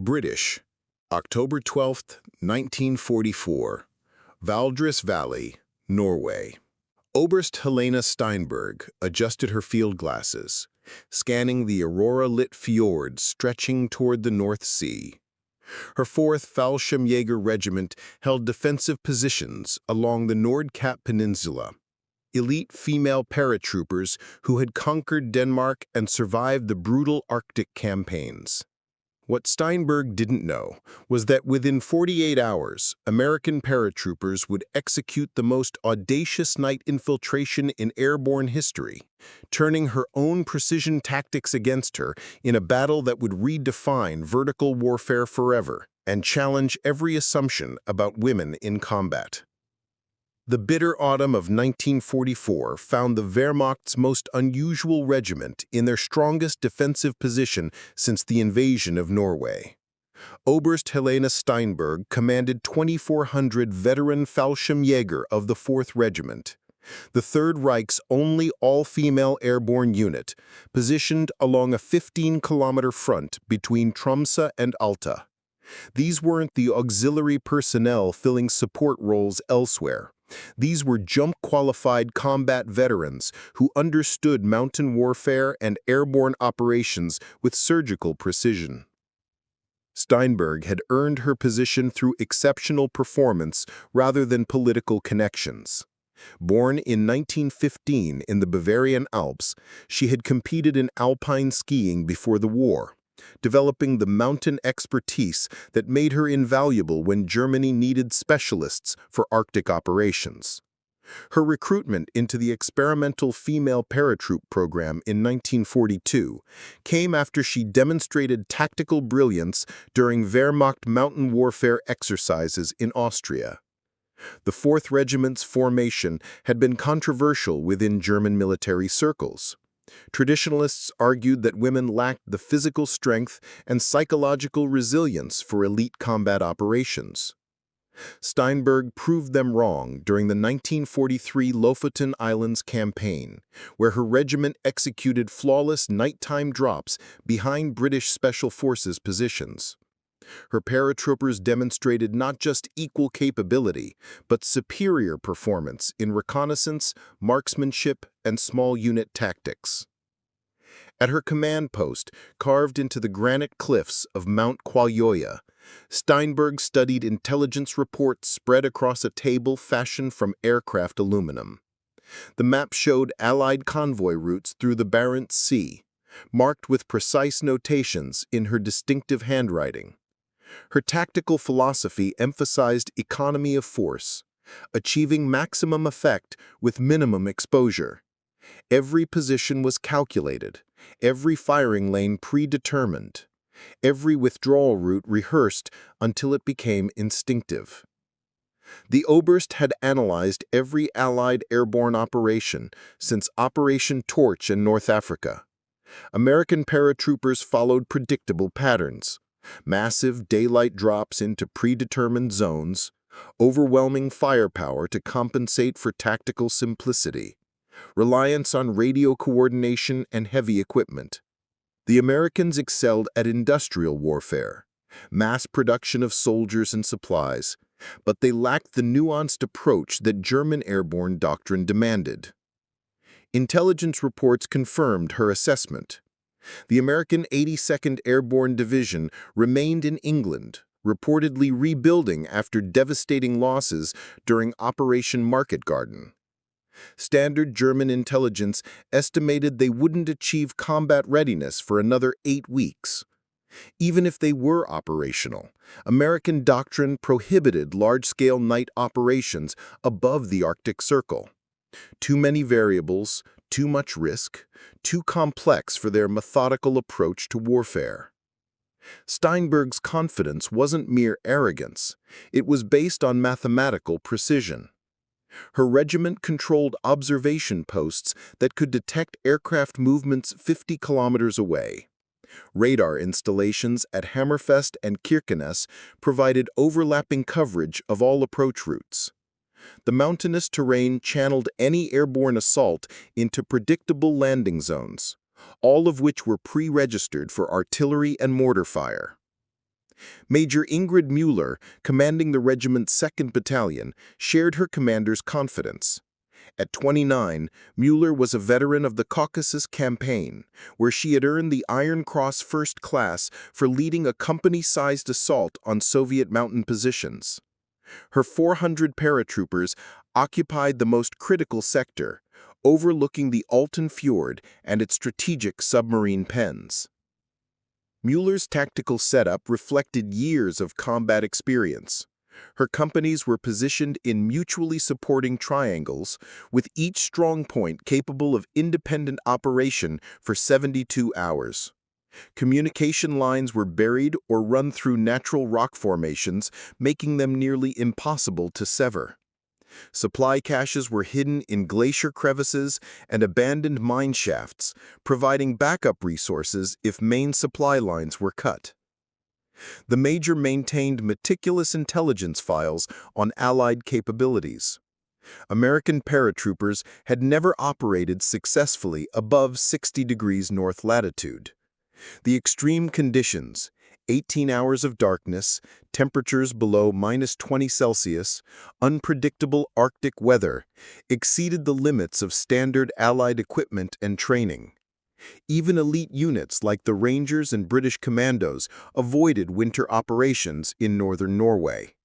British, October 12, 1944, Valdres Valley, Norway. Oberst Helena Steinberg adjusted her field glasses, scanning the aurora-lit fjords stretching toward the North Sea. Her 4th Fallschirmjäger Regiment held defensive positions along the Nordkap Peninsula. Elite female paratroopers who had conquered Denmark and survived the brutal Arctic campaigns. What Steinberg didn't know was that within 48 hours, American paratroopers would execute the most audacious night infiltration in airborne history, turning her own precision tactics against her in a battle that would redefine vertical warfare forever and challenge every assumption about women in combat. The bitter autumn of 1944 found the Wehrmacht's most unusual regiment in their strongest defensive position since the invasion of Norway. Oberst Helena Steinberg commanded 2,400 veteran Fallschirmjäger of the 4th Regiment, the Third Reich's only all-female airborne unit, positioned along a 15-kilometer front between Tromsø and Alta. These weren't the auxiliary personnel filling support roles elsewhere. These were jump-qualified combat veterans who understood mountain warfare and airborne operations with surgical precision. Steinberg had earned her position through exceptional performance rather than political connections. Born in 1915 in the Bavarian Alps, she had competed in alpine skiing before the war, developing the mountain expertise that made her invaluable when Germany needed specialists for Arctic operations. Her recruitment into the experimental female paratroop program in 1942 came after she demonstrated tactical brilliance during Wehrmacht mountain warfare exercises in Austria. The 4th Regiment's formation had been controversial within German military circles. Traditionalists argued that women lacked the physical strength and psychological resilience for elite combat operations. Steinberg proved them wrong during the 1943 Lofoten Islands campaign, where her regiment executed flawless nighttime drops behind British Special Forces positions. Her paratroopers demonstrated not just equal capability, but superior performance in reconnaissance, marksmanship, and small unit tactics. At her command post, carved into the granite cliffs of Mount Kwalyoya, Steinberg studied intelligence reports spread across a table fashioned from aircraft aluminum. The map showed Allied convoy routes through the Barents Sea, marked with precise notations in her distinctive handwriting. Her tactical philosophy emphasized economy of force, achieving maximum effect with minimum exposure. Every position was calculated, every firing lane predetermined, every withdrawal route rehearsed until it became instinctive. The Oberst had analyzed every Allied airborne operation since Operation Torch in North Africa. American paratroopers followed predictable patterns: massive daylight drops into predetermined zones, overwhelming firepower to compensate for tactical simplicity, reliance on radio coordination and heavy equipment. The Americans excelled at industrial warfare, mass production of soldiers and supplies, but they lacked the nuanced approach that German airborne doctrine demanded. Intelligence reports confirmed her assessment. The American 82nd Airborne Division remained in England, reportedly rebuilding after devastating losses during Operation Market Garden. Standard German intelligence estimated they wouldn't achieve combat readiness for another 8 weeks. Even if they were operational, American doctrine prohibited large-scale night operations above the Arctic Circle. Too many variables, too much risk, too complex for their methodical approach to warfare. Steinberg's confidence wasn't mere arrogance, it was based on mathematical precision. Her regiment controlled observation posts that could detect aircraft movements 50 kilometers away. Radar installations at Hammerfest and Kirkenes provided overlapping coverage of all approach routes. The mountainous terrain channeled any airborne assault into predictable landing zones, all of which were pre-registered for artillery and mortar fire. Major Ingrid Mueller, commanding the regiment's 2nd Battalion, shared her commander's confidence. At 29, Mueller was a veteran of the Caucasus Campaign, where she had earned the Iron Cross First Class for leading a company-sized assault on Soviet mountain positions. Her 400 paratroopers occupied the most critical sector, overlooking the Altan Fjord and its strategic submarine pens. Mueller's tactical setup reflected years of combat experience. Her companies were positioned in mutually supporting triangles, with each strong point capable of independent operation for 72 hours. Communication lines were buried or run through natural rock formations, making them nearly impossible to sever. Supply caches were hidden in glacier crevices and abandoned mine shafts, providing backup resources if main supply lines were cut. The Major maintained meticulous intelligence files on Allied capabilities. American paratroopers had never operated successfully above 60 degrees north latitude. The extreme conditions, 18 hours of darkness, temperatures below -20 Celsius, unpredictable Arctic weather, exceeded the limits of standard Allied equipment and training. Even elite units like the Rangers and British Commandos avoided winter operations in northern Norway.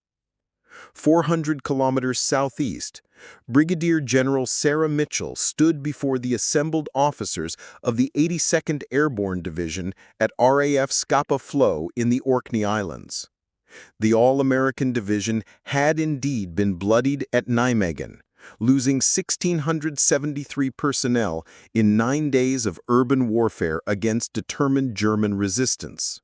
400 kilometers southeast, Brigadier General Sarah Mitchell stood before the assembled officers of the 82nd Airborne Division at RAF Scapa Flow in the Orkney Islands. The All-American Division had indeed been bloodied at Nijmegen, losing 1,673 personnel in 9 days of urban warfare against determined German resistance.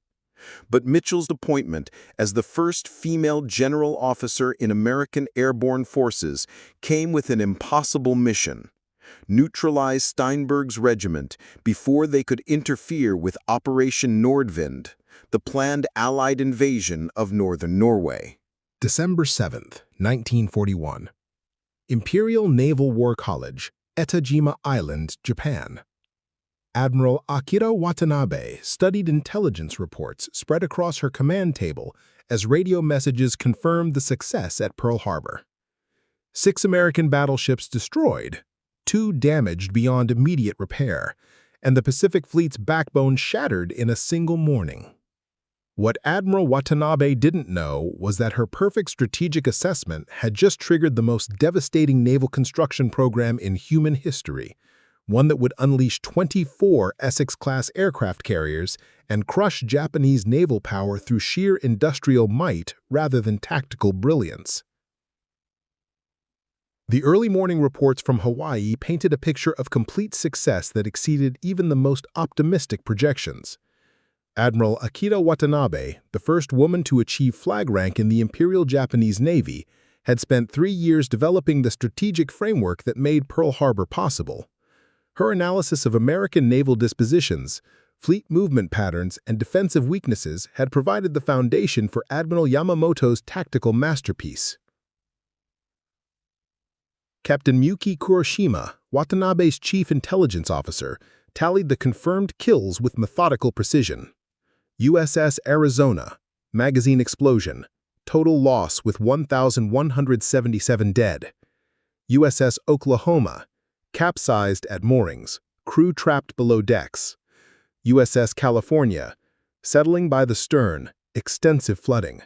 But Mitchell's appointment as the first female general officer in American airborne forces came with an impossible mission: neutralize Steinberg's regiment before they could interfere with Operation Nordvind, the planned Allied invasion of northern Norway. December 7th, 1941. Imperial Naval War College, Etajima Island, Japan. Admiral Akira Watanabe studied intelligence reports spread across her command table as radio messages confirmed the success at Pearl Harbor. 6 American battleships destroyed, 2 damaged beyond immediate repair, and the Pacific Fleet's backbone shattered in a single morning. What Admiral Watanabe didn't know was that her perfect strategic assessment had just triggered the most devastating naval construction program in human history, one that would unleash 24 Essex-Class aircraft carriers and crush Japanese naval power through sheer industrial might rather than tactical brilliance. The early morning reports from Hawaii painted a picture of complete success that exceeded even the most optimistic projections. Admiral Akira Watanabe, the first woman to achieve flag rank in the Imperial Japanese Navy, had spent 3 years developing the strategic framework that made Pearl Harbor possible. Her analysis of American naval dispositions, fleet movement patterns, and defensive weaknesses had provided the foundation for Admiral Yamamoto's tactical masterpiece. Captain Miyuki Kuroshima, Watanabe's chief intelligence officer, tallied the confirmed kills with methodical precision. USS Arizona, magazine explosion, total loss with 1,177 dead. USS Oklahoma, capsized at moorings, crew trapped below decks. USS California, settling by the stern, extensive flooding.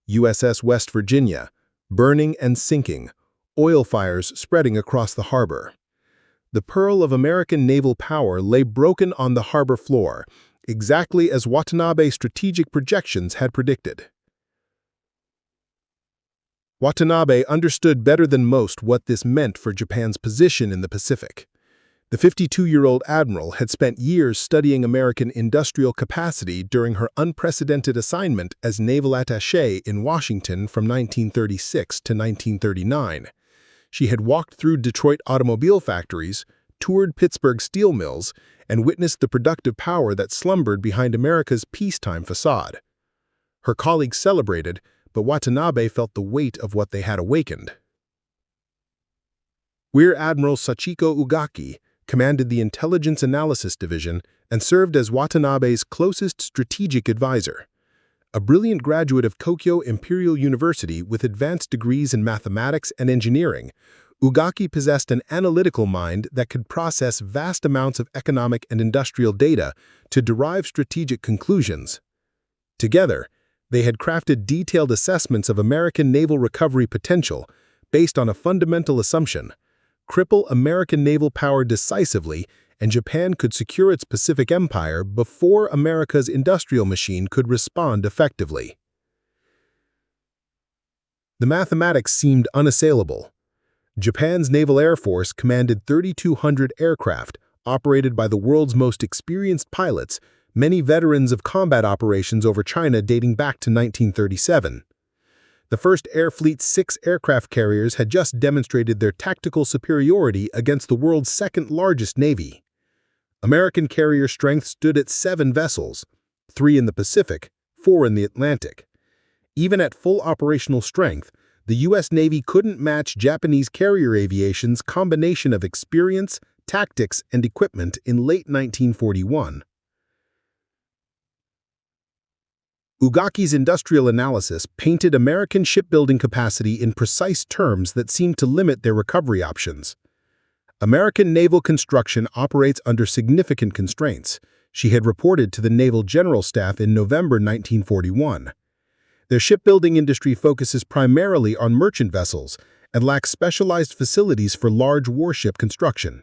USS West Virginia, burning and sinking, oil fires spreading across the harbor. The pearl of American naval power lay broken on the harbor floor, exactly as Watanabe's strategic projections had predicted. Watanabe understood better than most what this meant for Japan's position in the Pacific. The 52-year-old admiral had spent years studying American industrial capacity during her unprecedented assignment as naval attaché in Washington from 1936 to 1939. She had walked through Detroit automobile factories, toured Pittsburgh steel mills, and witnessed the productive power that slumbered behind America's peacetime facade. Her colleagues celebrated, but Watanabe felt the weight of what they had awakened. Rear Admiral Sachiko Ugaki commanded the Intelligence Analysis Division and served as Watanabe's closest strategic advisor. A brilliant graduate of Tokyo Imperial University with advanced degrees in mathematics and engineering, Ugaki possessed an analytical mind that could process vast amounts of economic and industrial data to derive strategic conclusions. Together, they had crafted detailed assessments of American naval recovery potential based on a fundamental assumption: cripple American naval power decisively, and Japan could secure its Pacific Empire before America's industrial machine could respond effectively. The mathematics seemed unassailable. Japan's Naval Air Force commanded 3,200 aircraft, operated by the world's most experienced pilots, many veterans of combat operations over China dating back to 1937. The first Air Fleet's 6 aircraft carriers had just demonstrated their tactical superiority against the world's second-largest navy. American carrier strength stood at 7 vessels, 3 in the Pacific, 4 in the Atlantic. Even at full operational strength, the U.S. Navy couldn't match Japanese carrier aviation's combination of experience, tactics, and equipment in late 1941. Ugaki's industrial analysis painted American shipbuilding capacity in precise terms that seemed to limit their recovery options. American naval construction operates under significant constraints, she had reported to the Naval General Staff in November 1941. Their shipbuilding industry focuses primarily on merchant vessels and lacks specialized facilities for large warship construction.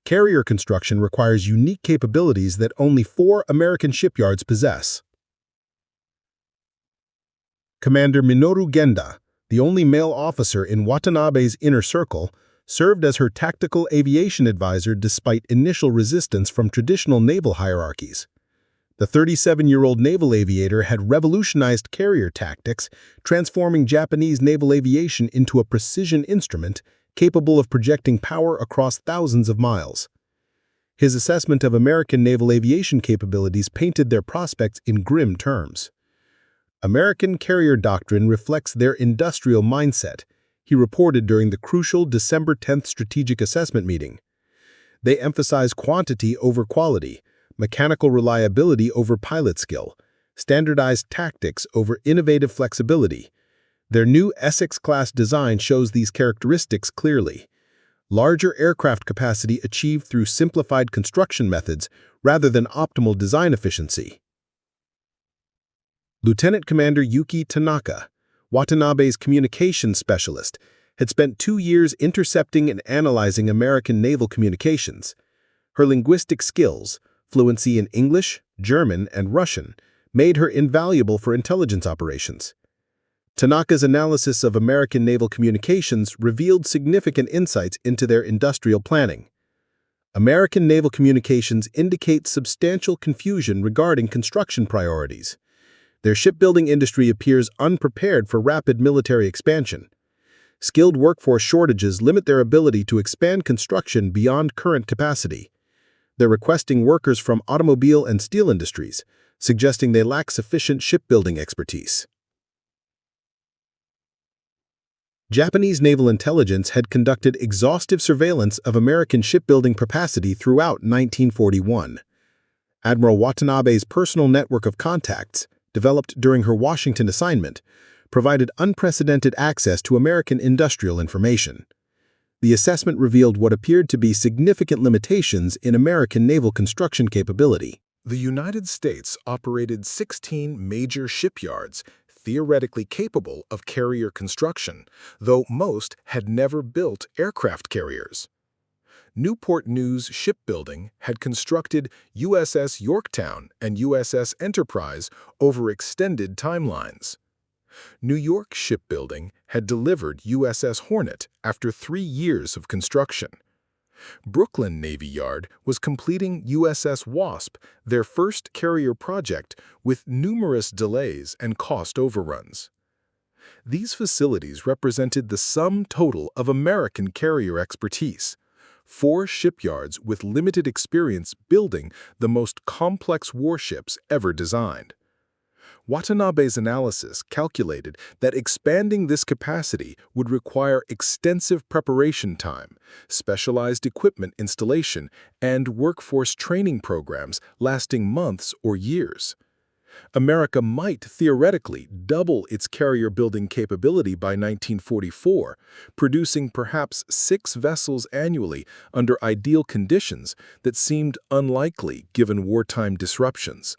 Carrier construction requires unique capabilities that only 4 American shipyards possess. Commander Minoru Genda, the only male officer in Watanabe's inner circle, served as her tactical aviation advisor despite initial resistance from traditional naval hierarchies. The 37-year-old naval aviator had revolutionized carrier tactics, transforming Japanese naval aviation into a precision instrument capable of projecting power across thousands of miles. His assessment of American naval aviation capabilities painted their prospects in grim terms. American carrier doctrine reflects their industrial mindset, he reported during the crucial December 10th strategic assessment meeting. They emphasize quantity over quality, mechanical reliability over pilot skill, standardized tactics over innovative flexibility. Their new Essex-Class design shows these characteristics clearly. Larger aircraft capacity achieved through simplified construction methods rather than optimal design efficiency. Lieutenant Commander Yuki Tanaka, Watanabe's communications specialist, had spent 2 years intercepting and analyzing American naval communications. Her linguistic skills, fluency in English, German, and Russian, made her invaluable for intelligence operations. Tanaka's analysis of American naval communications revealed significant insights into their industrial planning. American naval communications indicate substantial confusion regarding construction priorities. Their shipbuilding industry appears unprepared for rapid military expansion. Skilled workforce shortages limit their ability to expand construction beyond current capacity. They're requesting workers from automobile and steel industries, suggesting they lack sufficient shipbuilding expertise. Japanese naval intelligence had conducted exhaustive surveillance of American shipbuilding capacity throughout 1941. Admiral Watanabe's personal network of contacts, developed during her Washington assignment, provided unprecedented access to American industrial information. The assessment revealed what appeared to be significant limitations in American naval construction capability. The United States operated 16 major shipyards theoretically capable of carrier construction, though most had never built aircraft carriers. Newport News Shipbuilding had constructed USS Yorktown and USS Enterprise over extended timelines. New York Shipbuilding had delivered USS Hornet after 3 years of construction. Brooklyn Navy Yard was completing USS Wasp, their first carrier project, with numerous delays and cost overruns. These facilities represented the sum total of American carrier expertise. 4 shipyards with limited experience building the most complex warships ever designed. Watanabe's analysis calculated that expanding this capacity would require extensive preparation time, specialized equipment installation, and workforce training programs lasting months or years. America might theoretically double its carrier-building capability by 1944, producing perhaps 6 vessels annually under ideal conditions that seemed unlikely given wartime disruptions.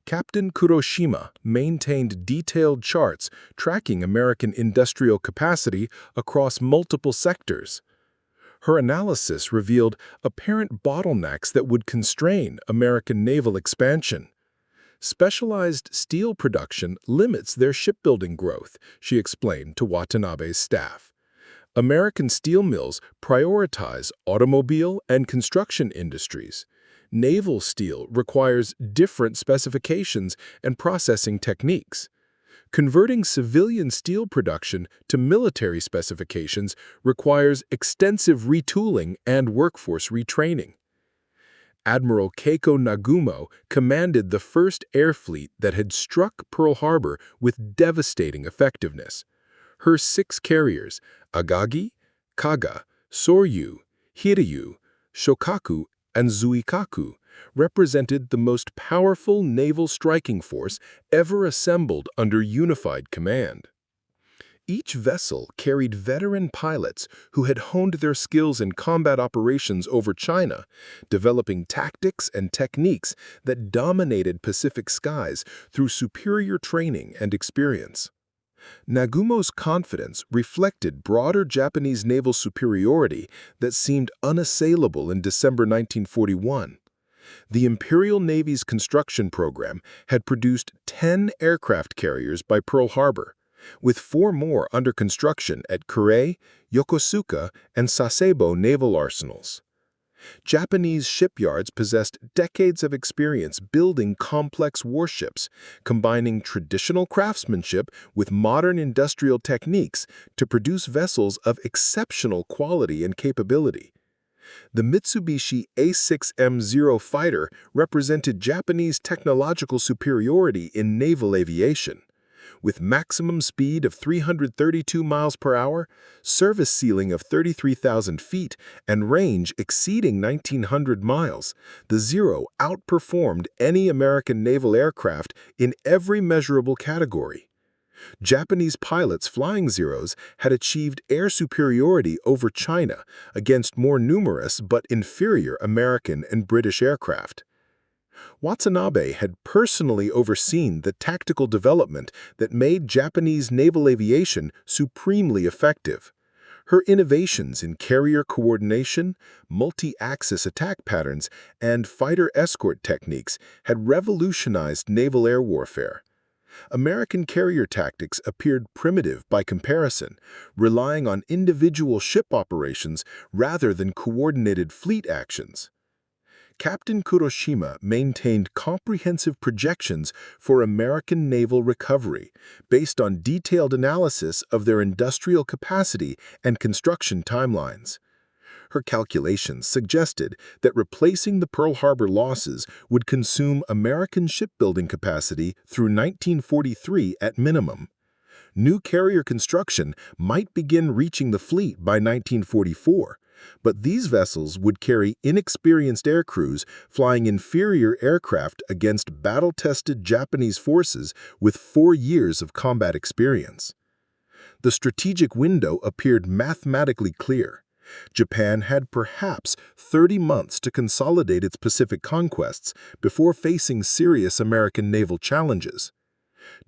Captain Kuroshima maintained detailed charts tracking American industrial capacity across multiple sectors. Her analysis revealed apparent bottlenecks that would constrain American naval expansion. Specialized steel production limits their shipbuilding growth, she explained to Watanabe's staff. American steel mills prioritize automobile and construction industries. Naval steel requires different specifications and processing techniques. Converting civilian steel production to military specifications requires extensive retooling and workforce retraining. Admiral Keiko Nagumo commanded the first air fleet that had struck Pearl Harbor with devastating effectiveness. Her 6 carriers, Agagi, Kaga, Soryu, Hiryu, Shokaku, and Zuikaku, represented the most powerful naval striking force ever assembled under unified command. Each vessel carried veteran pilots who had honed their skills in combat operations over China, developing tactics and techniques that dominated Pacific skies through superior training and experience. Nagumo's confidence reflected broader Japanese naval superiority that seemed unassailable in December 1941. The Imperial Navy's construction program had produced 10 aircraft carriers by Pearl Harbor, with 4 more under construction at Kure, Yokosuka, and Sasebo naval arsenals. Japanese shipyards possessed decades of experience building complex warships, combining traditional craftsmanship with modern industrial techniques to produce vessels of exceptional quality and capability. The Mitsubishi A6M0 fighter represented Japanese technological superiority in naval aviation. With maximum speed of 332 miles per hour, service ceiling of 33,000 feet, and range exceeding 1,900 miles, the Zero outperformed any American naval aircraft in every measurable category. Japanese pilots flying Zeros had achieved air superiority over China against more numerous but inferior American and British aircraft. Watanabe had personally overseen the tactical development that made Japanese naval aviation supremely effective. Her innovations in carrier coordination, multi-axis attack patterns, and fighter escort techniques had revolutionized naval air warfare. American carrier tactics appeared primitive by comparison, relying on individual ship operations rather than coordinated fleet actions. Captain Kuroshima maintained comprehensive projections for American naval recovery based on detailed analysis of their industrial capacity and construction timelines. Her calculations suggested that replacing the Pearl Harbor losses would consume American shipbuilding capacity through 1943 at minimum. New carrier construction might begin reaching the fleet by 1944, but these vessels would carry inexperienced air crews flying inferior aircraft against battle-tested Japanese forces with 4 years of combat experience. The strategic window appeared mathematically clear. Japan had perhaps 30 months to consolidate its Pacific conquests before facing serious American naval challenges.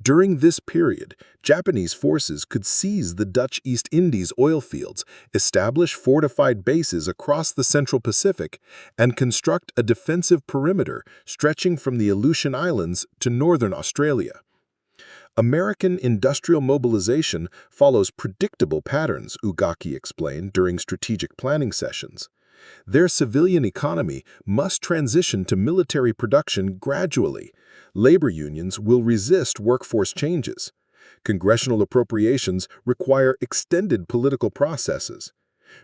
During this period, Japanese forces could seize the Dutch East Indies oil fields, establish fortified bases across the Central Pacific, and construct a defensive perimeter stretching from the Aleutian Islands to northern Australia. American industrial mobilization follows predictable patterns, Ugaki explained during strategic planning sessions. Their civilian economy must transition to military production gradually. Labor unions will resist workforce changes. Congressional appropriations require extended political processes.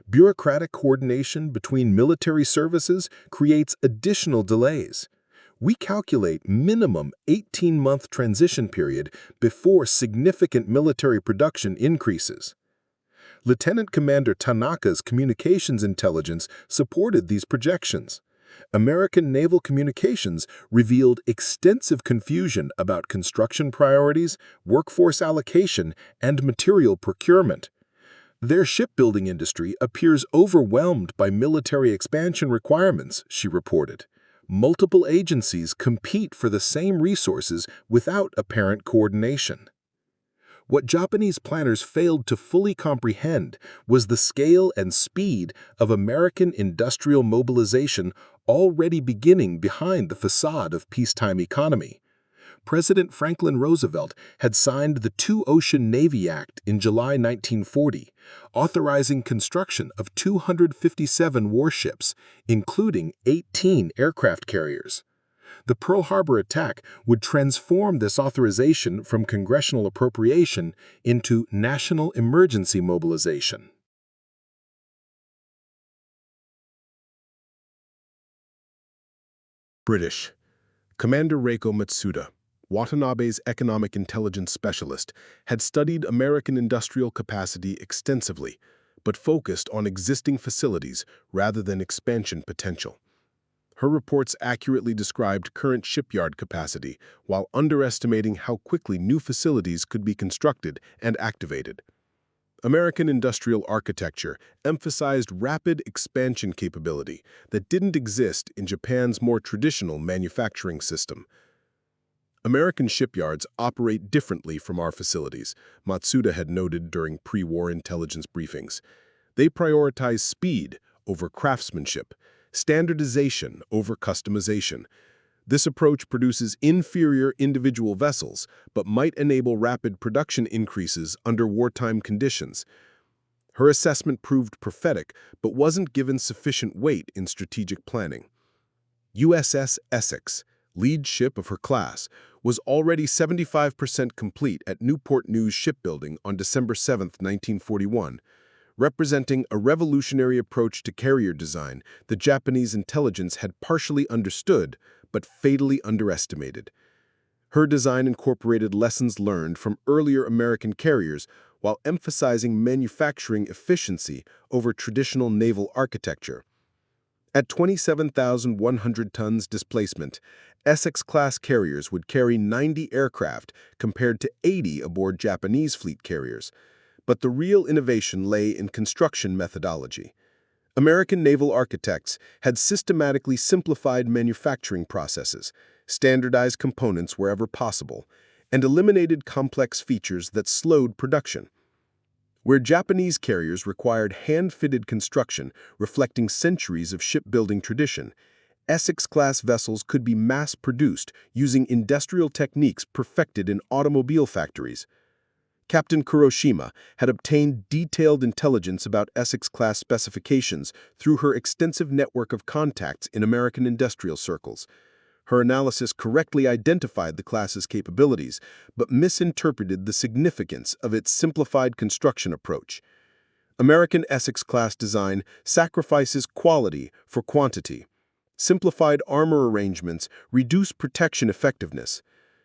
Bureaucratic coordination between military services creates additional delays. We calculate minimum 18-month transition period before significant military production increases. Lieutenant Commander Tanaka's communications intelligence supported these projections. American naval communications revealed extensive confusion about construction priorities, workforce allocation, and material procurement. Their shipbuilding industry appears overwhelmed by military expansion requirements, she reported. Multiple agencies compete for the same resources without apparent coordination. What Japanese planners failed to fully comprehend was the scale and speed of American industrial mobilization already beginning behind the facade of peacetime economy. President Franklin Roosevelt had signed the Two-Ocean Navy Act in July 1940, authorizing construction of 257 warships, including 18 aircraft carriers. The Pearl Harbor attack would transform this authorization from congressional appropriation into national emergency mobilization. British. Commander Reiko Matsuda, Watanabe's economic intelligence specialist, had studied American industrial capacity extensively, but focused on existing facilities rather than expansion potential. Her reports accurately described current shipyard capacity while underestimating how quickly new facilities could be constructed and activated. American industrial architecture emphasized rapid expansion capability that didn't exist in Japan's more traditional manufacturing system. American shipyards operate differently from our facilities, Matsuda had noted during pre-war intelligence briefings. They prioritize speed over craftsmanship, standardization over customization. This approach produces inferior individual vessels, but might enable rapid production increases under wartime conditions. Her assessment proved prophetic, but wasn't given sufficient weight in strategic planning. USS Essex, lead ship of her class, was already 75% complete at Newport News Shipbuilding on December 7, 1941. Representing a revolutionary approach to carrier design the Japanese intelligence had partially understood, but fatally underestimated. Her design incorporated lessons learned from earlier American carriers while emphasizing manufacturing efficiency over traditional naval architecture. At 27,100 tons displacement, Essex-Class carriers would carry 90 aircraft compared to 80 aboard Japanese fleet carriers. But the real innovation lay in construction methodology. American naval architects had systematically simplified manufacturing processes, standardized components wherever possible, and eliminated complex features that slowed production. Where Japanese carriers required hand-fitted construction reflecting centuries of shipbuilding tradition, Essex-class vessels could be mass-produced using industrial techniques perfected in automobile factories. Captain Kuroshima had obtained detailed intelligence about Essex-class specifications through her extensive network of contacts in American industrial circles. Her analysis correctly identified the class's capabilities, but misinterpreted the significance of its simplified construction approach. American Essex-class design sacrifices quality for quantity. Simplified armor arrangements reduce protection effectiveness.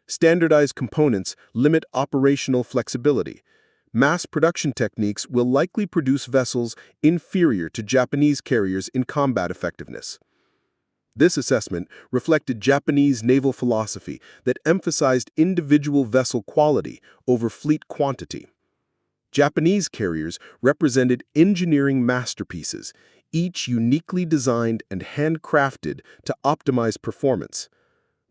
Standardized components limit operational flexibility. Mass production techniques will likely produce vessels inferior to Japanese carriers in combat effectiveness. This assessment reflected Japanese naval philosophy that emphasized individual vessel quality over fleet quantity. Japanese carriers represented engineering masterpieces, each uniquely designed and handcrafted to optimize performance.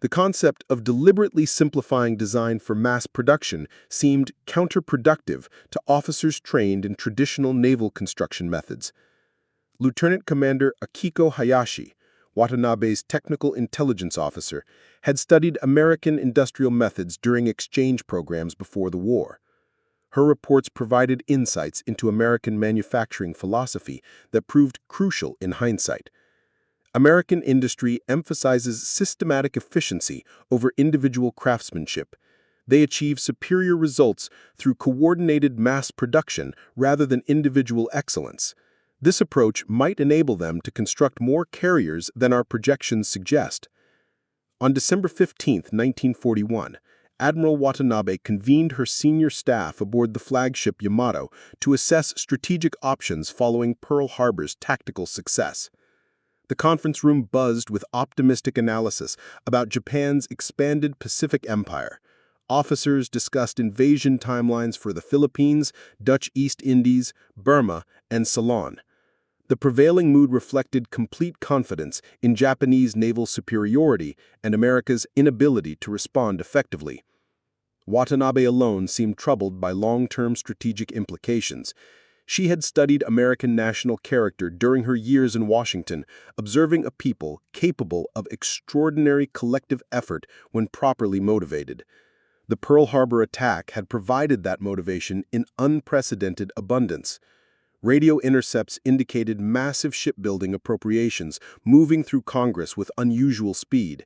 The concept of deliberately simplifying design for mass production seemed counterproductive to officers trained in traditional naval construction methods. Lieutenant Commander Akiko Hayashi, Watanabe's technical intelligence officer, had studied American industrial methods during exchange programs before the war. Her reports provided insights into American manufacturing philosophy that proved crucial in hindsight. American industry emphasizes systematic efficiency over individual craftsmanship. They achieve superior results through coordinated mass production rather than individual excellence. This approach might enable them to construct more carriers than our projections suggest. On December 15, 1941, Admiral Watanabe convened her senior staff aboard the flagship Yamato to assess strategic options following Pearl Harbor's tactical success. The conference room buzzed with optimistic analysis about Japan's expanded Pacific Empire. Officers discussed invasion timelines for the Philippines, Dutch East Indies, Burma, and Ceylon. The prevailing mood reflected complete confidence in Japanese naval superiority and America's inability to respond effectively. Watanabe alone seemed troubled by long-term strategic implications. She had studied American national character during her years in Washington, observing a people capable of extraordinary collective effort when properly motivated. The Pearl Harbor attack had provided that motivation in unprecedented abundance. Radio intercepts indicated massive shipbuilding appropriations moving through Congress with unusual speed.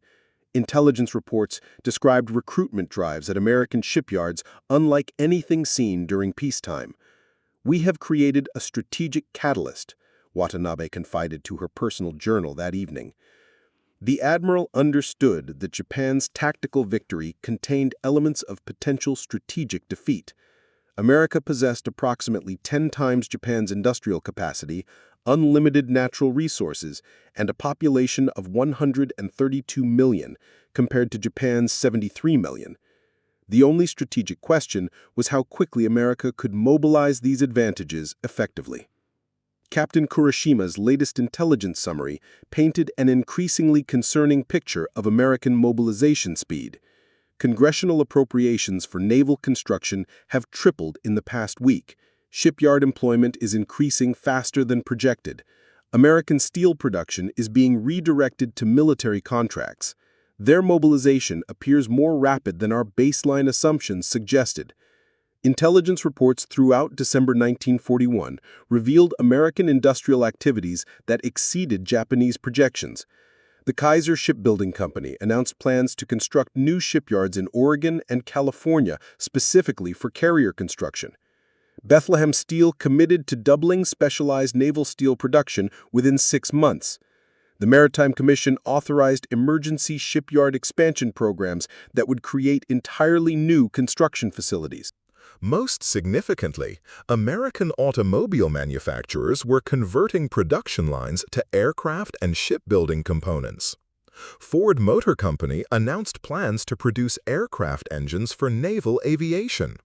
Intelligence reports described recruitment drives at American shipyards unlike anything seen during peacetime. "We have created a strategic catalyst," Watanabe confided to her personal journal that evening. The admiral understood that Japan's tactical victory contained elements of potential strategic defeat. America possessed approximately 10 times Japan's industrial capacity, unlimited natural resources, and a population of 132 million compared to Japan's 73 million. The only strategic question was how quickly America could mobilize these advantages effectively. Captain Kuroshima's latest intelligence summary painted an increasingly concerning picture of American mobilization speed. Congressional appropriations for naval construction have tripled in the past week. Shipyard employment is increasing faster than projected. American steel production is being redirected to military contracts. Their mobilization appears more rapid than our baseline assumptions suggested. Intelligence reports throughout December 1941 revealed American industrial activities that exceeded Japanese projections. The Kaiser Shipbuilding Company announced plans to construct new shipyards in Oregon and California specifically for carrier construction. Bethlehem Steel committed to doubling specialized naval steel production within 6 months. The Maritime Commission authorized emergency shipyard expansion programs that would create entirely new construction facilities. Most significantly, American automobile manufacturers were converting production lines to aircraft and shipbuilding components. Ford Motor Company announced plans to produce aircraft engines for naval aviation.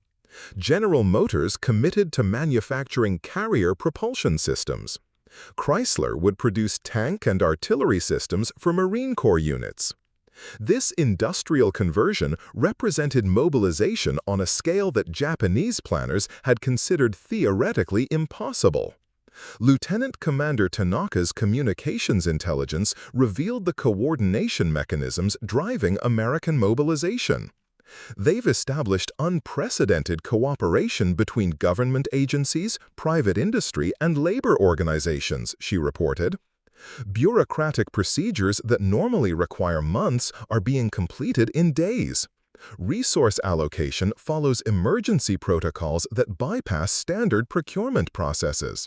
General Motors committed to manufacturing carrier propulsion systems. Chrysler would produce tank and artillery systems for Marine Corps units. This industrial conversion represented mobilization on a scale that Japanese planners had considered theoretically impossible. Lieutenant Commander Tanaka's communications intelligence revealed the coordination mechanisms driving American mobilization. They've established unprecedented cooperation between government agencies, private industry, and labor organizations, she reported. Bureaucratic procedures that normally require months are being completed in days. Resource allocation follows emergency protocols that bypass standard procurement processes.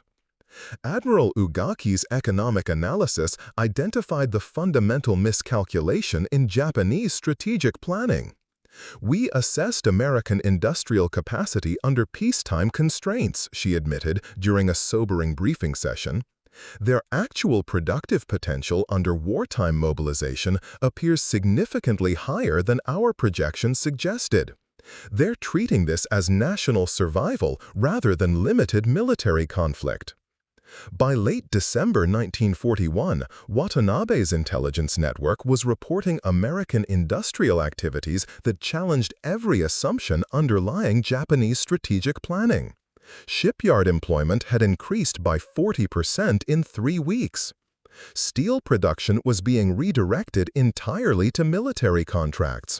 Admiral Ugaki's economic analysis identified the fundamental miscalculation in Japanese strategic planning. "We assessed American industrial capacity under peacetime constraints," she admitted during a sobering briefing session. "Their actual productive potential under wartime mobilization appears significantly higher than our projections suggested. They're treating this as national survival rather than limited military conflict." By late December 1941, Watanabe's intelligence network was reporting American industrial activities that challenged every assumption underlying Japanese strategic planning. Shipyard employment had increased by 40% in 3 weeks. Steel production was being redirected entirely to military contracts.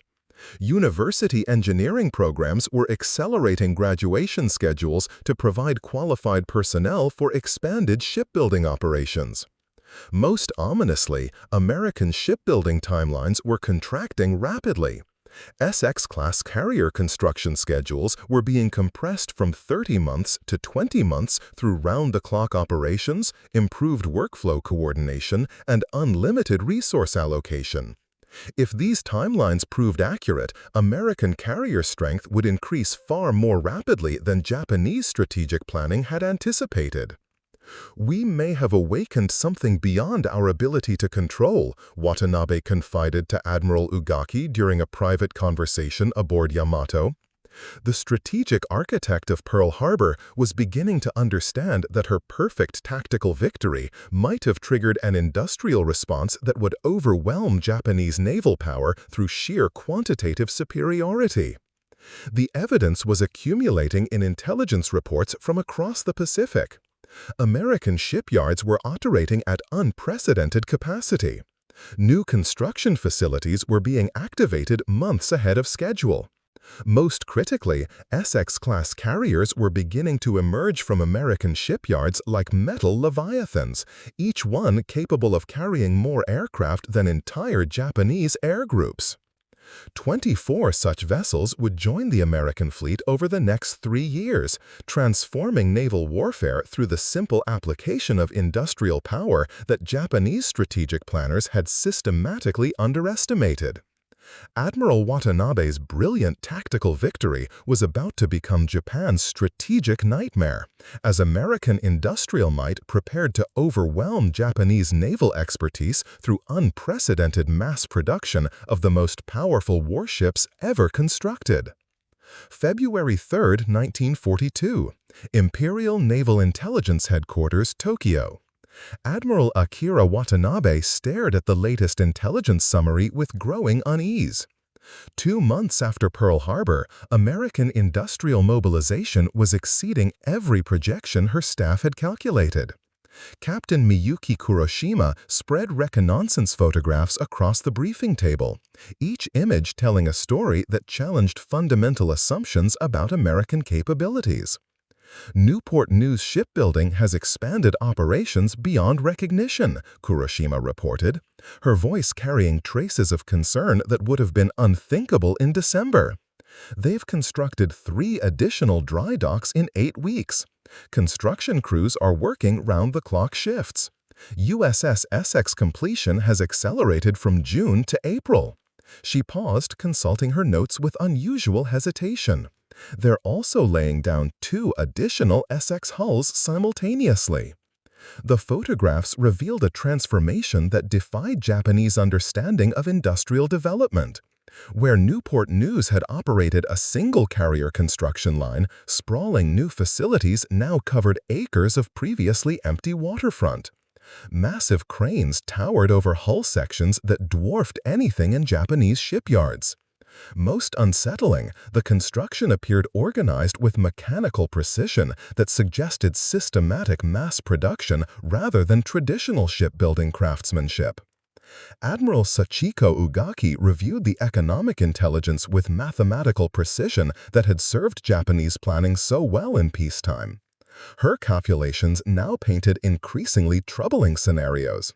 University engineering programs were accelerating graduation schedules to provide qualified personnel for expanded shipbuilding operations. Most ominously, American shipbuilding timelines were contracting rapidly. Essex-Class carrier construction schedules were being compressed from 30 months to 20 months through round-the-clock operations, improved workflow coordination, and unlimited resource allocation. If these timelines proved accurate, American carrier strength would increase far more rapidly than Japanese strategic planning had anticipated. "We may have awakened something beyond our ability to control," Watanabe confided to Admiral Ugaki during a private conversation aboard Yamato. The strategic architect of Pearl Harbor was beginning to understand that her perfect tactical victory might have triggered an industrial response that would overwhelm Japanese naval power through sheer quantitative superiority. The evidence was accumulating in intelligence reports from across the Pacific. American shipyards were operating at unprecedented capacity. New construction facilities were being activated months ahead of schedule. Most critically, Essex-Class carriers were beginning to emerge from American shipyards like metal leviathans, each one capable of carrying more aircraft than entire Japanese air groups. 24 such vessels would join the American fleet over the next 3 years, transforming naval warfare through the simple application of industrial power that Japanese strategic planners had systematically underestimated. Admiral Watanabe's brilliant tactical victory was about to become Japan's strategic nightmare, as American industrial might prepared to overwhelm Japanese naval expertise through unprecedented mass production of the most powerful warships ever constructed. February 3, 1942, Imperial Naval Intelligence Headquarters, Tokyo. Admiral Akira Watanabe stared at the latest intelligence summary with growing unease. 2 months after Pearl Harbor, American industrial mobilization was exceeding every projection her staff had calculated. Captain Miyuki Kuroshima spread reconnaissance photographs across the briefing table, each image telling a story that challenged fundamental assumptions about American capabilities. Newport News Shipbuilding has expanded operations beyond recognition, Kuroshima reported, her voice carrying traces of concern that would have been unthinkable in December. They've constructed 3 additional dry docks in 8 weeks. Construction crews are working round-the-clock shifts. USS Essex completion has accelerated from June to April. She paused, consulting her notes with unusual hesitation. They're also laying down 2 additional Essex hulls simultaneously. The photographs revealed a transformation that defied Japanese understanding of industrial development. Where Newport News had operated a single carrier construction line, sprawling new facilities now covered acres of previously empty waterfront. Massive cranes towered over hull sections that dwarfed anything in Japanese shipyards. Most unsettling, the construction appeared organized with mechanical precision that suggested systematic mass production rather than traditional shipbuilding craftsmanship. Admiral Sachiko Ugaki reviewed the economic intelligence with mathematical precision that had served Japanese planning so well in peacetime. Her calculations now painted increasingly troubling scenarios.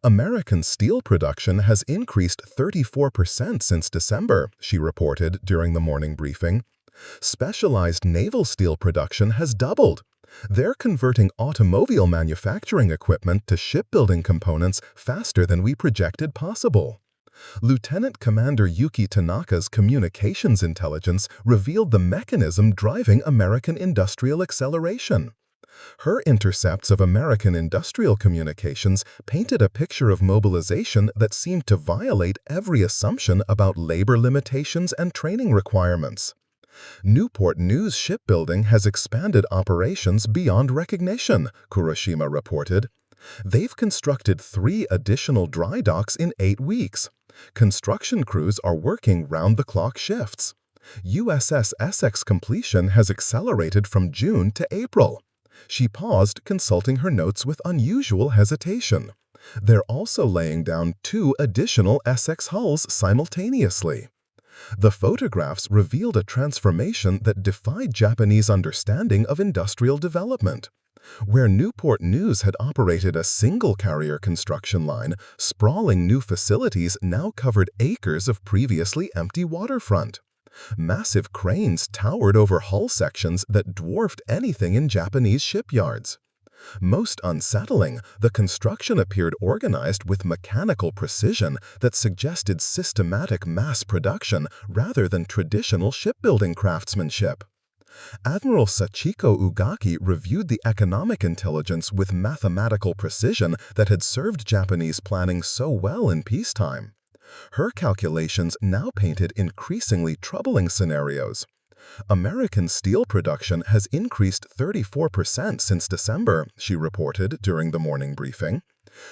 American steel production has increased 34% since December, she reported during the morning briefing. Specialized naval steel production has doubled. They're converting automobile manufacturing equipment to shipbuilding components faster than we projected possible. Lieutenant Commander Yuki Tanaka's communications intelligence revealed the mechanism driving American industrial acceleration. Her intercepts of American industrial communications painted a picture of mobilization that seemed to violate every assumption about labor limitations and training requirements. Newport News Shipbuilding has expanded operations beyond recognition, Kuroshima reported. They've constructed 3 additional dry docks in 8 weeks. Construction crews are working round-the-clock shifts. USS Essex completion has accelerated from June to April. She paused, consulting her notes with unusual hesitation. They're also laying down 2 additional Essex hulls simultaneously. The photographs revealed a transformation that defied Japanese understanding of industrial development. Where Newport News had operated a single carrier construction line, sprawling new facilities now covered acres of previously empty waterfront. Massive cranes towered over hull sections that dwarfed anything in Japanese shipyards. Most unsettling, the construction appeared organized with mechanical precision that suggested systematic mass production rather than traditional shipbuilding craftsmanship. Admiral Sachiko Ugaki reviewed the economic intelligence with mathematical precision that had served Japanese planning so well in peacetime. Her calculations now painted increasingly troubling scenarios. American steel production has increased 34% since December, she reported during the morning briefing.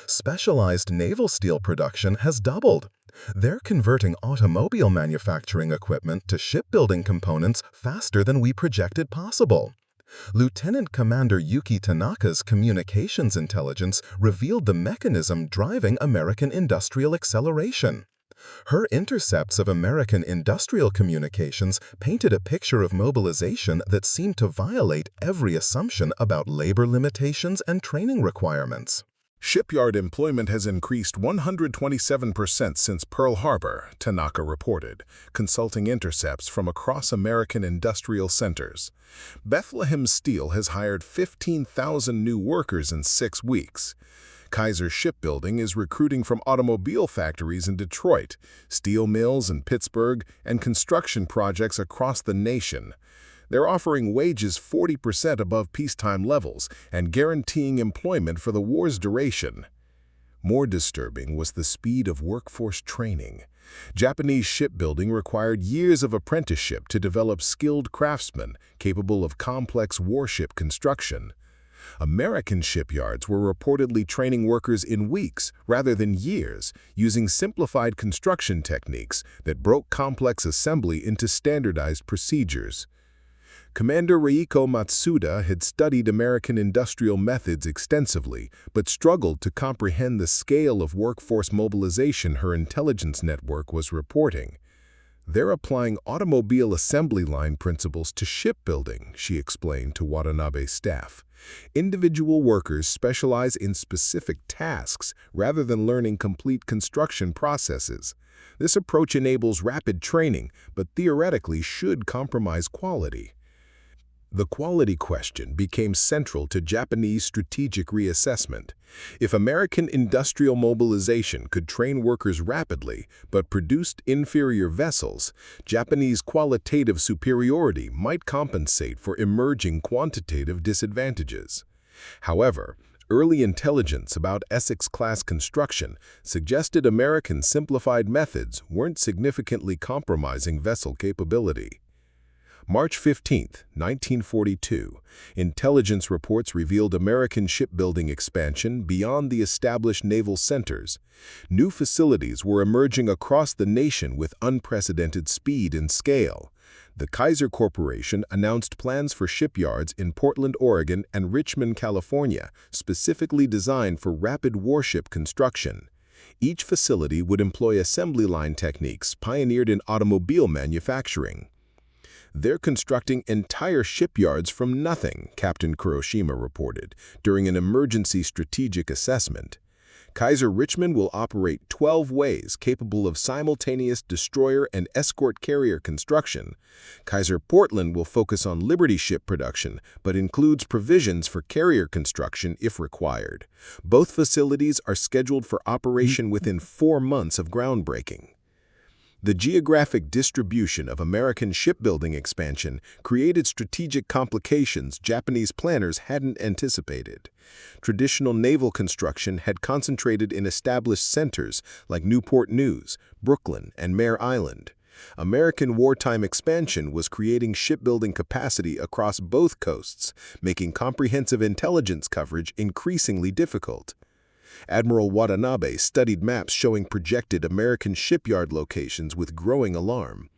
Specialized naval steel production has doubled. They're converting automobile manufacturing equipment to shipbuilding components faster than we projected possible. Lieutenant Commander Yuki Tanaka's communications intelligence revealed the mechanism driving American industrial acceleration. Her intercepts of American industrial communications painted a picture of mobilization that seemed to violate every assumption about labor limitations and training requirements. Shipyard employment has increased 127% since Pearl Harbor, Tanaka reported, consulting intercepts from across American industrial centers. Bethlehem Steel has hired 15,000 new workers in 6 weeks. Kaiser Shipbuilding is recruiting from automobile factories in Detroit, steel mills in Pittsburgh, and construction projects across the nation. They're offering wages 40% above peacetime levels and guaranteeing employment for the war's duration. More disturbing was the speed of workforce training. Japanese shipbuilding required years of apprenticeship to develop skilled craftsmen capable of complex warship construction. American shipyards were reportedly training workers in weeks rather than years, using simplified construction techniques that broke complex assembly into standardized procedures. Commander Reiko Matsuda had studied American industrial methods extensively, but struggled to comprehend the scale of workforce mobilization her intelligence network was reporting. They're applying automobile assembly line principles to shipbuilding, she explained to Watanabe's staff. Individual workers specialize in specific tasks rather than learning complete construction processes. This approach enables rapid training, but theoretically should compromise quality. The quality question became central to Japanese strategic reassessment. If American industrial mobilization could train workers rapidly but produced inferior vessels, Japanese qualitative superiority might compensate for emerging quantitative disadvantages. However, early intelligence about Essex-Class construction suggested American simplified methods weren't significantly compromising vessel capability. March 15, 1942, intelligence reports revealed American shipbuilding expansion beyond the established naval centers. New facilities were emerging across the nation with unprecedented speed and scale. The Kaiser Corporation announced plans for shipyards in Portland, Oregon and Richmond, California, specifically designed for rapid warship construction. Each facility would employ assembly line techniques pioneered in automobile manufacturing. They're constructing entire shipyards from nothing, Captain Kuroshima reported, during an emergency strategic assessment. Kaiser Richmond will operate 12 ways capable of simultaneous destroyer and escort carrier construction. Kaiser Portland will focus on Liberty ship production, but includes provisions for carrier construction if required. Both facilities are scheduled for operation within 4 months of groundbreaking. The geographic distribution of American shipbuilding expansion created strategic complications Japanese planners hadn't anticipated. Traditional naval construction had concentrated in established centers like Newport News, Brooklyn, and Mare Island. American wartime expansion was creating shipbuilding capacity across both coasts, making comprehensive intelligence coverage increasingly difficult. Admiral Watanabe studied maps showing projected American shipyard locations with growing alarm.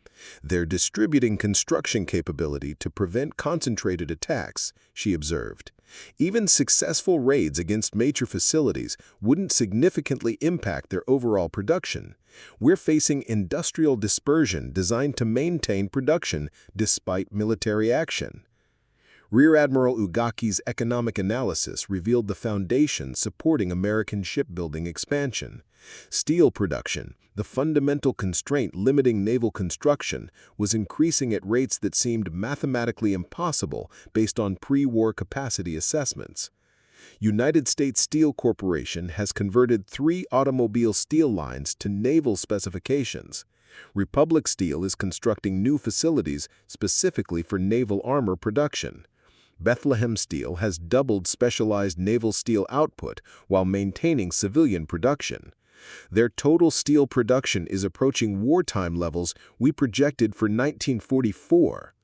They're distributing construction capability to prevent concentrated attacks, she observed. Even successful raids against major facilities wouldn't significantly impact their overall production. We're facing industrial dispersion designed to maintain production despite military action. Rear Admiral Ugaki's economic analysis revealed the foundation supporting American shipbuilding expansion. Steel production, the fundamental constraint limiting naval construction, was increasing at rates that seemed mathematically impossible based on pre-war capacity assessments. United States Steel Corporation has converted 3 automobile steel lines to naval specifications. Republic Steel is constructing new facilities specifically for naval armor production. Bethlehem Steel has doubled specialized naval steel output while maintaining civilian production. Their total steel production is approaching wartime levels we projected for 1944.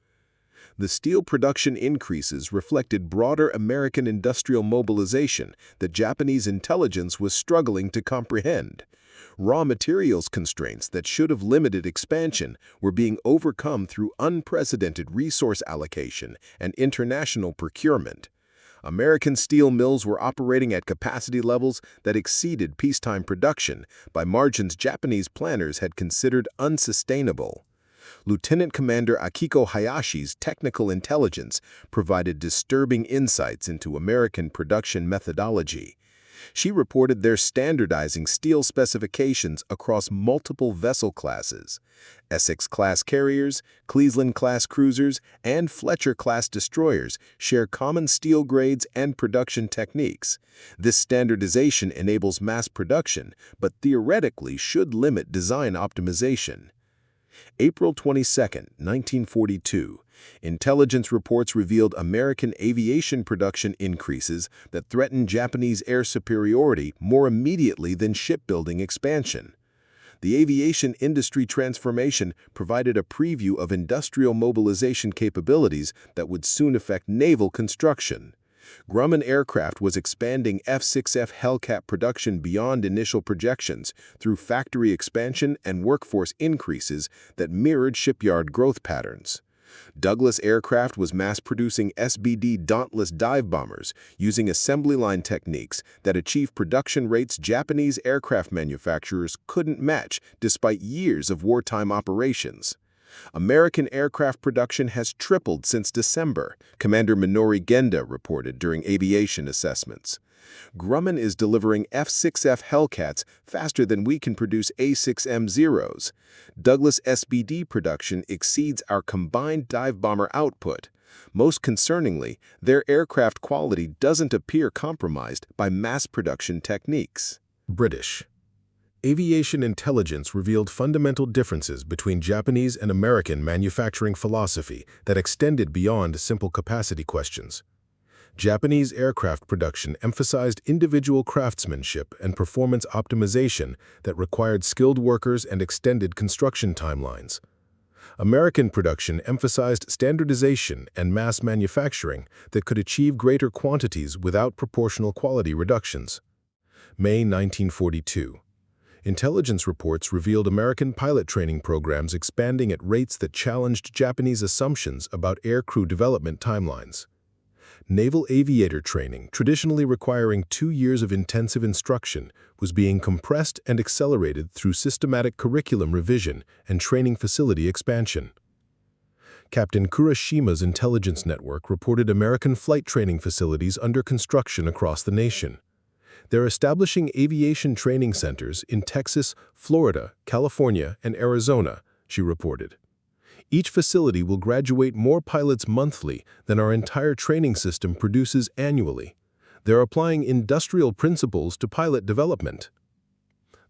The steel production increases reflected broader American industrial mobilization that Japanese intelligence was struggling to comprehend. Raw materials constraints that should have limited expansion were being overcome through unprecedented resource allocation and international procurement. American steel mills were operating at capacity levels that exceeded peacetime production by margins Japanese planners had considered unsustainable. Lieutenant Commander Akiko Hayashi's technical intelligence provided disturbing insights into American production methodology. She reported they're standardizing steel specifications across multiple vessel classes. Essex-Class carriers, Cleveland-class cruisers, and Fletcher-class destroyers share common steel grades and production techniques. This standardization enables mass production, but theoretically should limit design optimization. April 22, 1942. Intelligence reports revealed American aviation production increases that threatened Japanese air superiority more immediately than shipbuilding expansion. The aviation industry transformation provided a preview of industrial mobilization capabilities that would soon affect naval construction. Grumman Aircraft was expanding F-6F Hellcat production beyond initial projections through factory expansion and workforce increases that mirrored shipyard growth patterns. Douglas Aircraft was mass-producing SBD Dauntless dive bombers using assembly line techniques that achieved production rates Japanese aircraft manufacturers couldn't match despite years of wartime operations. American aircraft production has tripled since December, Commander Minoru Genda reported during aviation assessments. Grumman is delivering F-6F Hellcats faster than we can produce A-6M-0s. Douglas SBD production exceeds our combined dive bomber output. Most concerningly, their aircraft quality doesn't appear compromised by mass production techniques. British. Aviation intelligence revealed fundamental differences between Japanese and American manufacturing philosophy that extended beyond simple capacity questions. Japanese aircraft production emphasized individual craftsmanship and performance optimization that required skilled workers and extended construction timelines. American production emphasized standardization and mass manufacturing that could achieve greater quantities without proportional quality reductions. May 1942. Intelligence reports revealed American pilot training programs expanding at rates that challenged Japanese assumptions about aircrew development timelines. Naval aviator training, traditionally requiring 2 years of intensive instruction, was being compressed and accelerated through systematic curriculum revision and training facility expansion. Captain Kuroshima's intelligence network reported American flight training facilities under construction across the nation. They're establishing aviation training centers in Texas, Florida, California, and Arizona, she reported. Each facility will graduate more pilots monthly than our entire training system produces annually. They're applying industrial principles to pilot development.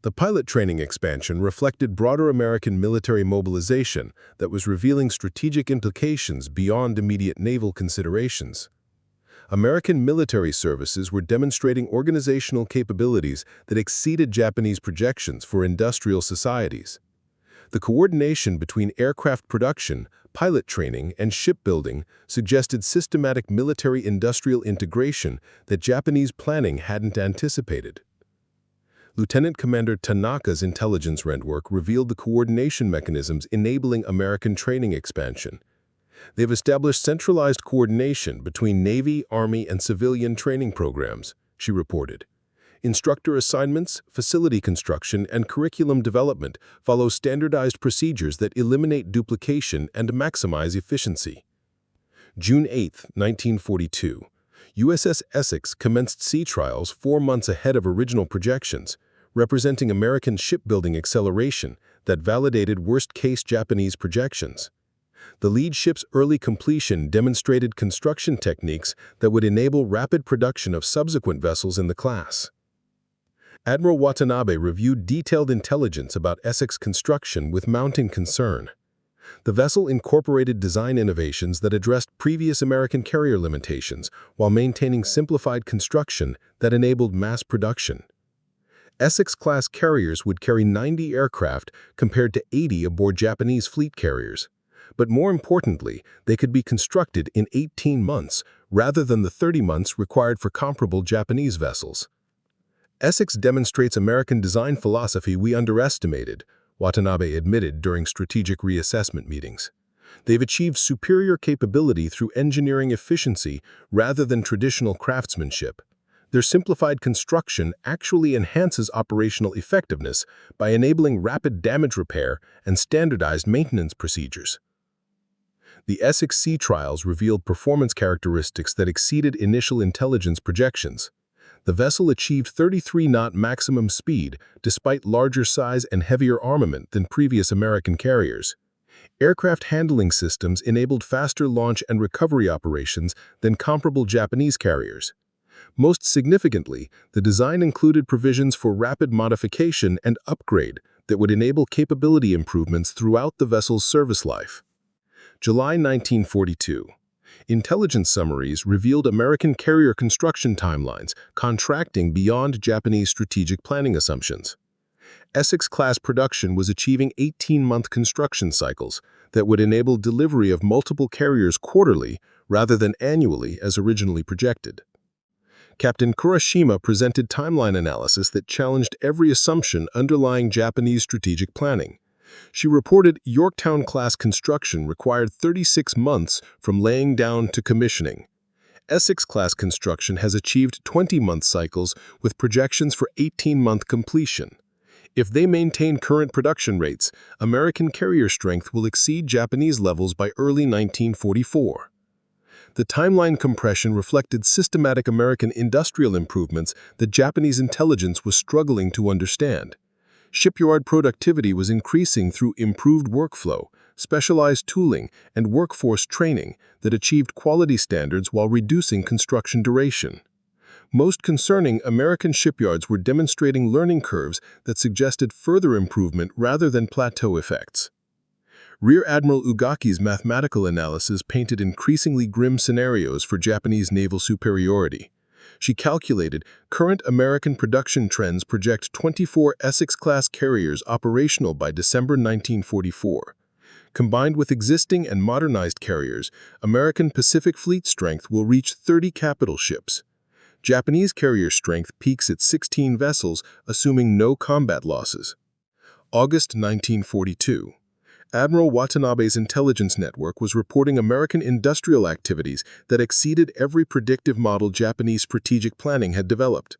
The pilot training expansion reflected broader American military mobilization that was revealing strategic implications beyond immediate naval considerations. American military services were demonstrating organizational capabilities that exceeded Japanese projections for industrial societies. The coordination between aircraft production, pilot training, and shipbuilding suggested systematic military-industrial integration that Japanese planning hadn't anticipated. Lieutenant Commander Tanaka's intelligence network revealed the coordination mechanisms enabling American training expansion. They've established centralized coordination between Navy, Army, and civilian training programs, she reported. Instructor assignments, facility construction, and curriculum development follow standardized procedures that eliminate duplication and maximize efficiency. June 8, 1942. USS Essex commenced sea trials 4 months ahead of original projections, representing American shipbuilding acceleration that validated worst-case Japanese projections. The lead ship's early completion demonstrated construction techniques that would enable rapid production of subsequent vessels in the class. Admiral Watanabe reviewed detailed intelligence about Essex construction with mounting concern. The vessel incorporated design innovations that addressed previous American carrier limitations while maintaining simplified construction that enabled mass production. Essex-Class carriers would carry 90 aircraft compared to 80 aboard Japanese fleet carriers. But more importantly, they could be constructed in 18 months rather than the 30 months required for comparable Japanese vessels. Essex demonstrates American design philosophy we underestimated, Watanabe admitted during strategic reassessment meetings. They've achieved superior capability through engineering efficiency rather than traditional craftsmanship. Their simplified construction actually enhances operational effectiveness by enabling rapid damage repair and standardized maintenance procedures. The Essex Sea trials revealed performance characteristics that exceeded initial intelligence projections. The vessel achieved 33-knot maximum speed despite larger size and heavier armament than previous American carriers. Aircraft handling systems enabled faster launch and recovery operations than comparable Japanese carriers. Most significantly, the design included provisions for rapid modification and upgrade that would enable capability improvements throughout the vessel's service life. July 1942. Intelligence summaries revealed American carrier construction timelines contracting beyond Japanese strategic planning assumptions. Essex-class production was achieving 18-month construction cycles that would enable delivery of multiple carriers quarterly rather than annually as originally projected. Captain Kurashima presented timeline analysis that challenged every assumption underlying Japanese strategic planning. She reported Yorktown-class construction required 36 months from laying down to commissioning. Essex-class construction has achieved 20-month cycles with projections for 18-month completion. If they maintain current production rates, American carrier strength will exceed Japanese levels by early 1944. The timeline compression reflected systematic American industrial improvements that Japanese intelligence was struggling to understand. Shipyard productivity was increasing through improved workflow, specialized tooling, and workforce training that achieved quality standards while reducing construction duration. Most concerning, American shipyards were demonstrating learning curves that suggested further improvement rather than plateau effects. Rear Admiral Ugaki's mathematical analysis painted increasingly grim scenarios for Japanese naval superiority. She calculated current American production trends project 24 Essex-class carriers operational by December 1944. Combined with existing and modernized carriers, American Pacific Fleet strength will reach 30 capital ships. Japanese carrier strength peaks at 16 vessels, assuming no combat losses. August 1942. Admiral Watanabe's intelligence network was reporting American industrial activities that exceeded every predictive model Japanese strategic planning had developed.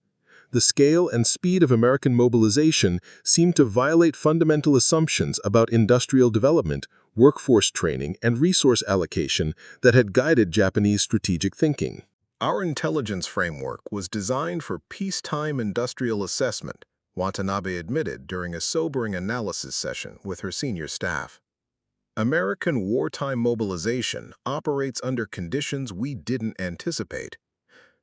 The scale and speed of American mobilization seemed to violate fundamental assumptions about industrial development, workforce training, and resource allocation that had guided Japanese strategic thinking. Our intelligence framework was designed for peacetime industrial assessment, Watanabe admitted during a sobering analysis session with her senior staff. American wartime mobilization operates under conditions we didn't anticipate.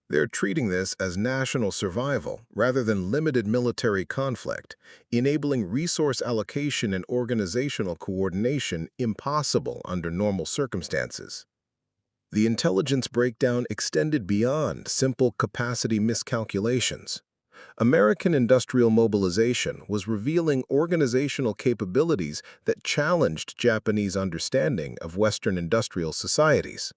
They're treating this as national survival rather than limited military conflict, enabling resource allocation and organizational coordination impossible under normal circumstances. The intelligence breakdown extended beyond simple capacity miscalculations. American industrial mobilization was revealing organizational capabilities that challenged Japanese understanding of Western industrial societies.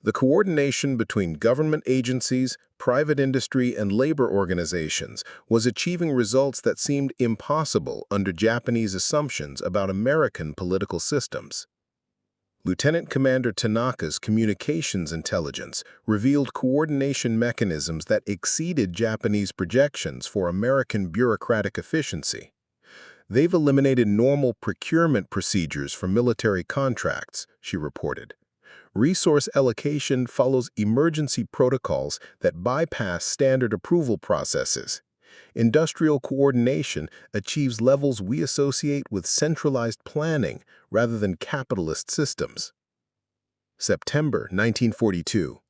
The coordination between government agencies, private industry, and labor organizations was achieving results that seemed impossible under Japanese assumptions about American political systems. Lieutenant Commander Tanaka's communications intelligence revealed coordination mechanisms that exceeded Japanese projections for American bureaucratic efficiency. They've eliminated normal procurement procedures for military contracts, she reported. Resource allocation follows emergency protocols that bypass standard approval processes. Industrial coordination achieves levels we associate with centralized planning rather than capitalist systems. September 1942.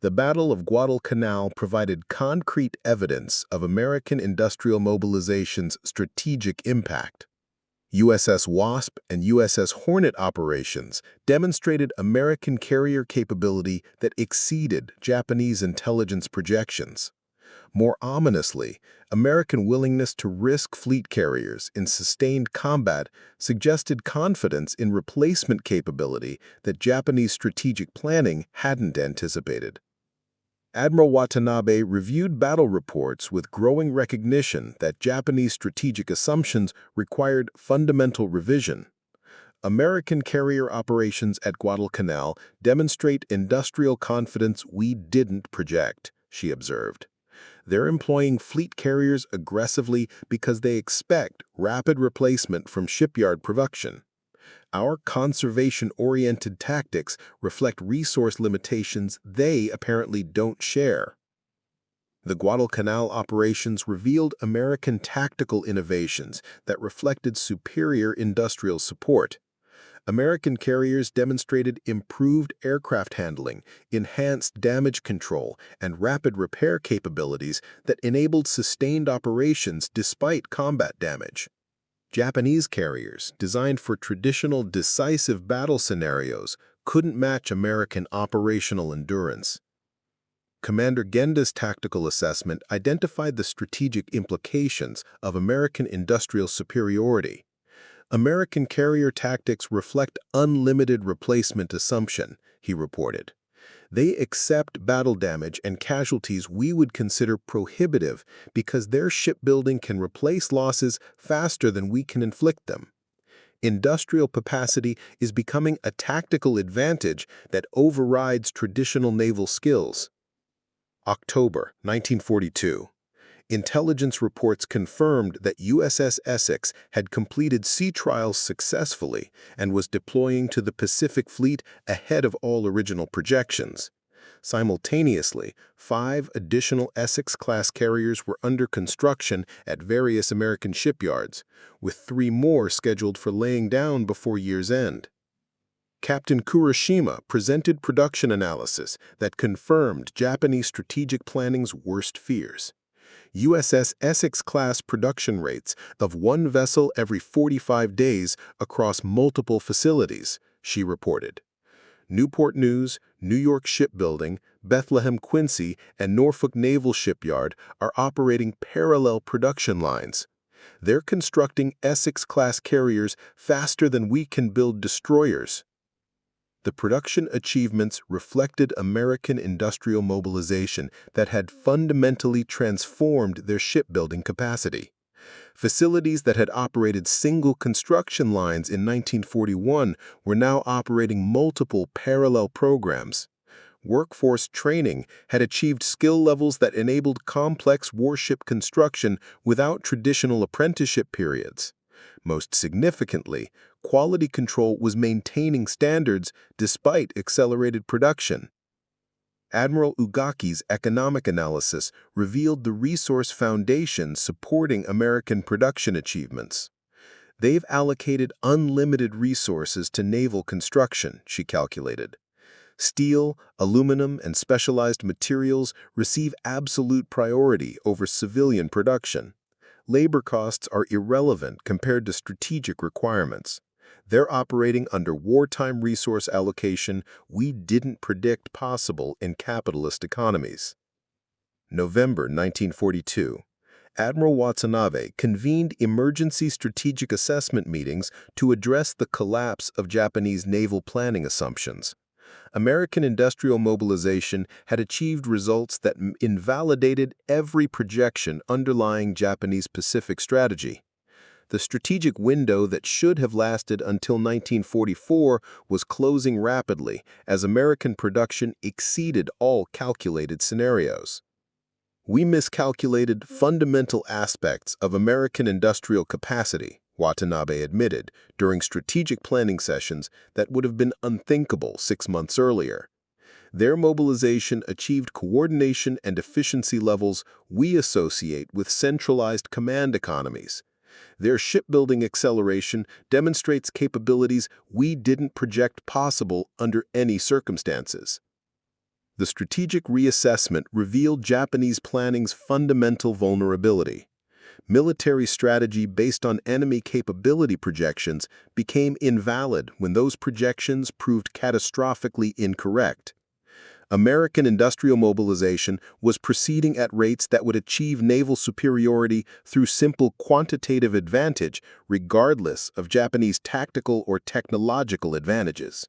The Battle of Guadalcanal provided concrete evidence of American industrial mobilization's strategic impact. USS Wasp and USS Hornet operations demonstrated American carrier capability that exceeded Japanese intelligence projections. More ominously, American willingness to risk fleet carriers in sustained combat suggested confidence in replacement capability that Japanese strategic planning hadn't anticipated. Admiral Watanabe reviewed battle reports with growing recognition that Japanese strategic assumptions required fundamental revision. American carrier operations at Guadalcanal demonstrate industrial confidence we didn't project, she observed. They're employing fleet carriers aggressively because they expect rapid replacement from shipyard production. Our conservation-oriented tactics reflect resource limitations they apparently don't share. The Guadalcanal operations revealed American tactical innovations that reflected superior industrial support. American carriers demonstrated improved aircraft handling, enhanced damage control, and rapid repair capabilities that enabled sustained operations despite combat damage. Japanese carriers, designed for traditional decisive battle scenarios, couldn't match American operational endurance. Commander Genda's tactical assessment identified the strategic implications of American industrial superiority. American carrier tactics reflect unlimited replacement assumption, he reported. They accept battle damage and casualties we would consider prohibitive because their shipbuilding can replace losses faster than we can inflict them. Industrial capacity is becoming a tactical advantage that overrides traditional naval skills. October 1942. Intelligence reports confirmed that USS Essex had completed sea trials successfully and was deploying to the Pacific Fleet ahead of all original projections. Simultaneously, 5 additional Essex-Class carriers were under construction at various American shipyards, with 3 more scheduled for laying down before year's end. Captain Kurashima presented production analysis that confirmed Japanese strategic planning's worst fears. USS Essex-Class production rates of 1 vessel every 45 days across multiple facilities, she reported. Newport News, New York Shipbuilding, Bethlehem Quincy, and Norfolk Naval Shipyard are operating parallel production lines. They're constructing Essex-Class carriers faster than we can build destroyers. The production achievements reflected American industrial mobilization that had fundamentally transformed their shipbuilding capacity. Facilities that had operated single construction lines in 1941 were now operating multiple parallel programs. Workforce training had achieved skill levels that enabled complex warship construction without traditional apprenticeship periods. Most significantly, quality control was maintaining standards despite accelerated production. Admiral Ugaki's economic analysis revealed the resource foundation supporting American production achievements. They've allocated unlimited resources to naval construction, she calculated. Steel, aluminum, and specialized materials receive absolute priority over civilian production. Labor costs are irrelevant compared to strategic requirements. They're operating under wartime resource allocation we didn't predict possible in capitalist economies. November 1942. Admiral Watanabe convened emergency strategic assessment meetings to address the collapse of Japanese naval planning assumptions. American industrial mobilization had achieved results that invalidated every projection underlying Japanese Pacific strategy. The strategic window that should have lasted until 1944 was closing rapidly as American production exceeded all calculated scenarios. We miscalculated fundamental aspects of American industrial capacity, Watanabe admitted during strategic planning sessions that would have been unthinkable 6 months earlier. Their mobilization achieved coordination and efficiency levels we associate with centralized command economies. Their shipbuilding acceleration demonstrates capabilities we didn't project possible under any circumstances. The strategic reassessment revealed Japanese planning's fundamental vulnerability. Military strategy based on enemy capability projections became invalid when those projections proved catastrophically incorrect. American industrial mobilization was proceeding at rates that would achieve naval superiority through simple quantitative advantage regardless of Japanese tactical or technological advantages.